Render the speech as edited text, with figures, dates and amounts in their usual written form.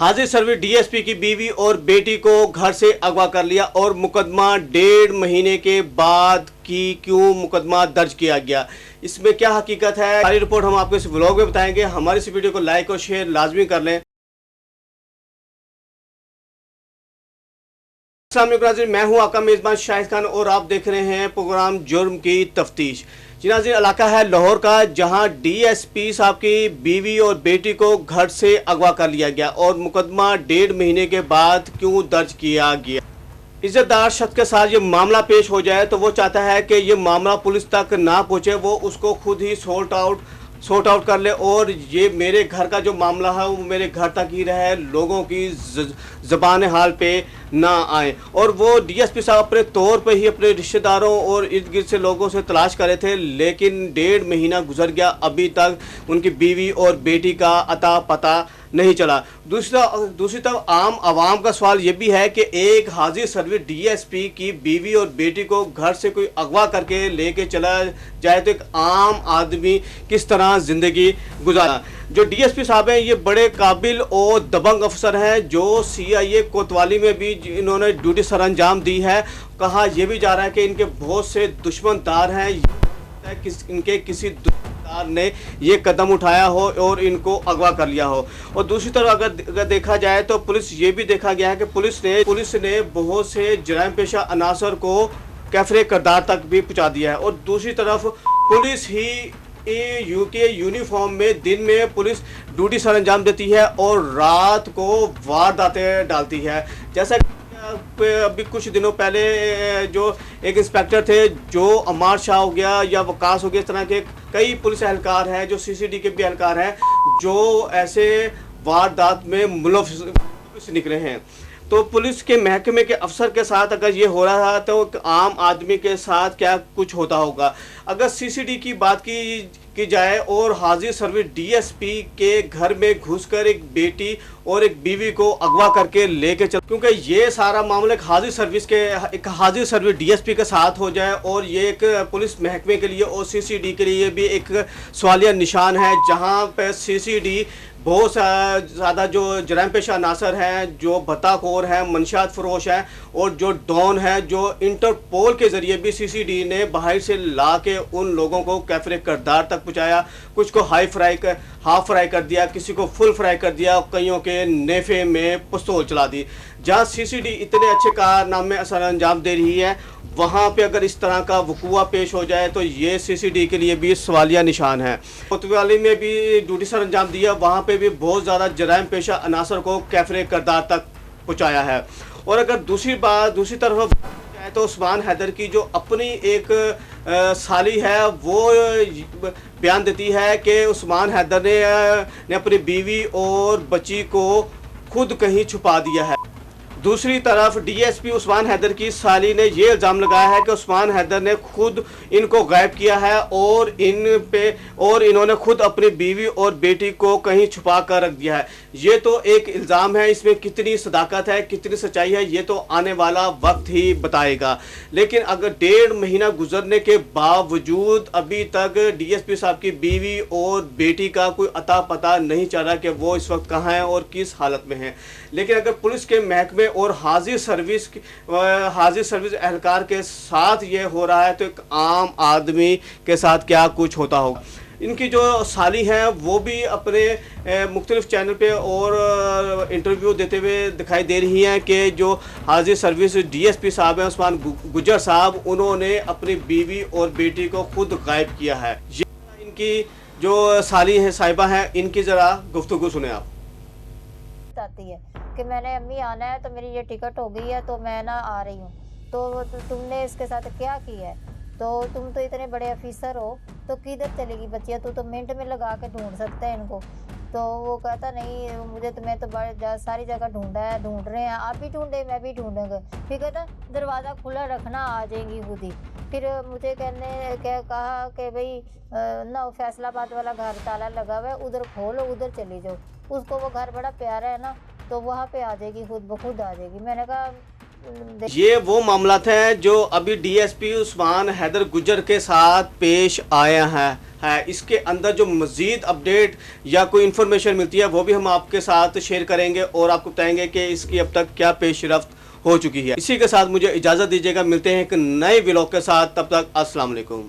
हाजिर service DSP की बीवी और बेटी को घर से अगवा कर लिया और मुकदमा 1.5 महीने के बाद की क्यों मुकदमा दर्ज किया गया, इसमें क्या हकीकत है, सारी रिपोर्ट हम आपको इस व्लॉग में बताएंगे। हमारी इस वीडियो को लाइक और शेयर लाजमी कर लें। अस्सलाम वालेकुम नाज़रीन, मैं हूं आपका मेज़बान शाहिद खान और आप देख रहे हैं प्रोग्राम जुर्म की तफ्तीश। जी नाज़रीन, इलाका है लाहौर का, जहां डीएसपी साहब की बीवी और बेटी को घर से अगवा कर लिया गया और मुकदमा 1.5 महीने के बाद क्यों दर्ज किया गया। इज्जतदार शख्स के साथ ये मामला पेश हो जाए तो वो चाहता है कि ये मामला पुलिस तक ना पहुँचे, वो उसको खुद ही सॉर्ट आउट कर ले और ये मेरे घर का जो मामला है वो मेरे घर तक ही रहे, लोगों की ज़बान हाल पे ना आए। और वो डीएसपी साहब अपने तौर पे ही अपने रिश्तेदारों और इर्द गिर्द से लोगों से तलाश कर रहे थे, लेकिन 1.5 महीना गुजर गया, अभी तक उनकी बीवी और बेटी का अता पता नहीं चला। दूसरी तरफ आम आवाम का सवाल ये भी है कि एक हाजिर सर्विस डीएसपी की बीवी और बेटी को घर से कोई अगवा करके लेके चला जाए तो एक आम आदमी किस तरह ज़िंदगी गुजारा। जो डीएसपी साहब हैं ये बड़े काबिल और दबंग अफसर हैं, जो सीआईए कोतवाली में भी इन्होंने ड्यूटी सर अंजाम दी है। कहा यह भी जा रहा है कि इनके बहुत से दुश्मनदार हैं, इनके किसी दुश्मनदार ने ये कदम उठाया हो और इनको अगवा कर लिया हो। और दूसरी तरफ अगर देखा जाए तो पुलिस ये भी देखा गया है कि पुलिस ने बहुत से जराइम पेशा अनासर को कैफरे करदार तक भी पहुंचा दिया है। और दूसरी तरफ पुलिस ही यूके यूनिफॉर्म में दिन में पुलिस ड्यूटी सर अंजाम देती है और रात को वारदातें डालती है। जैसा अभी कुछ दिनों पहले जो एक इंस्पेक्टर थे, जो अमार शाह हो गया या वकास हो गया, इस तरह के कई पुलिस एहलकार हैं, जो सीसीडी के भी एहलकार हैं, जो ऐसे वारदात में मुलव्वस निकले हैं। तो पुलिस के महकमे के अफसर के साथ अगर ये हो रहा है तो आम आदमी के साथ क्या कुछ होता होगा। अगर सीसीडी की बात की जाए और हाजिर सर्विस डीएसपी के घर में घुसकर एक बेटी और एक बीवी को अगवा करके लेके चल, क्योंकि ये सारा मामला एक हाजिर सर्विस डीएसपी के साथ हो जाए और ये एक पुलिस महकमे के लिए और सीसीडी के लिए भी एक सवालिया निशान है, जहां पे सीसीडी बहुत ज़्यादा जो जराइम पेशा अनासर हैं, जो भत्ताखोर हैं, मंशियात फरोश हैं और जो डॉन हैं, जो इंटरपोल के ज़रिए भी सीसीडी ने बाहर से ला के उन लोगों को कैफरे करदार तक पहुँचाया। कुछ को हाफ फ्राई कर दिया, किसी को फुल फ्राई कर दिया, कईयों के नेफे में पिस्तौल चला दी। जहाँ सीसीडी इतने अच्छे कारनामे असर अंजाम दे रही है, वहाँ पे अगर इस तरह का वकूआ पेश हो जाए तो ये सीसीडी के लिए भी सवालिया निशान है। कोतवाली में भी ड्यूटी सर अंजाम दिया, वहाँ पे भी बहुत ज़्यादा जराइम पेशा अनासर को कैफरे करदार तक पहुँचाया है। और अगर दूसरी तरफ जाए तो उस्मान हैदर की जो अपनी एक साली है, वो बयान देती है कि उस्मान हैदर ने अपनी बीवी और बच्ची को खुद कहीं छुपा दिया है। दूसरी तरफ डीएसपी उस्मान हैदर की साली ने यह इल्ज़ाम लगाया है कि उस्मान हैदर ने खुद इनको गायब किया है और इन्होंने खुद अपनी बीवी और बेटी को कहीं छुपा कर रख दिया है। ये तो एक इल्ज़ाम है, इसमें कितनी सदाकत है, कितनी सच्चाई है, ये तो आने वाला वक्त ही बताएगा। लेकिन अगर 1.5 महीना गुजरने के बावजूद अभी तक डीएसपी साहब की बीवी और बेटी का कोई अता पता नहीं चल रहा कि वो इस वक्त कहाँ हैं और किस हालत में हैं। लेकिन अगर पुलिस के महकमे और हाजिर सर्विस एहलकार के साथ ये हो रहा है तो एक आम आदमी के साथ क्या कुछ होता होगा। इनकी जो साली हैं वो भी अपने मुख्तलिफ चैनल पे और इंटरव्यू देते हुए दिखाई दे रही हैं कि जो हाजिर सर्विस डीएसपी साहब हैं उस्मान गुजर साहब, उन्होंने अपनी बीवी और बेटी को खुद गायब किया है। ये इनकी जो साली हैं, साहिबा हैं, इनकी ज़रा गुफ्तगू सुने आप। आती है कि मैंने अम्मी आना है तो मेरी ये टिकट हो गई है तो मैं ना आ रही हूँ, तो तुमने इसके साथ क्या किया है, तो तुम तो इतने बड़े ऑफिसर हो तो किधर चलेगी बच्चियाँ, तू तो मिनट में लगा के ढूंढ सकता है इनको। तो वो कहता नहीं, मुझे तुम्हें तो सारी जगह ढूंढ रहे हैं, आप भी ढूंढे मैं भी ढूंढूंगा। फिर कहता दरवाज़ा खुला रखना, आ जाएंगी खुद ही। फिर मुझे कहा कि भाई ना फैसलाबाद वाला घर ताला लगा हुआ है, उधर खोलो, उधर चली जाओ, उसको वो घर बड़ा प्यारा है ना, तो वहाँ पे आ जाएगी, खुद ब खुद आ जाएगी। मैंने कहा ये वो मामला हैं जो अभी डीएसपी उस्मान हैदर गुजर के साथ पेश आया है। इसके अंदर जो मज़ीद अपडेट या कोई इन्फॉर्मेशन मिलती है वो भी हम आपके साथ शेयर करेंगे और आपको बताएंगे कि इसकी अब तक क्या पेशरफ्त हो चुकी है। इसी के साथ मुझे इजाज़त दीजिएगा, मिलते हैं एक नए व्लॉग के साथ, तब तक अस्सलाम वालेकुम।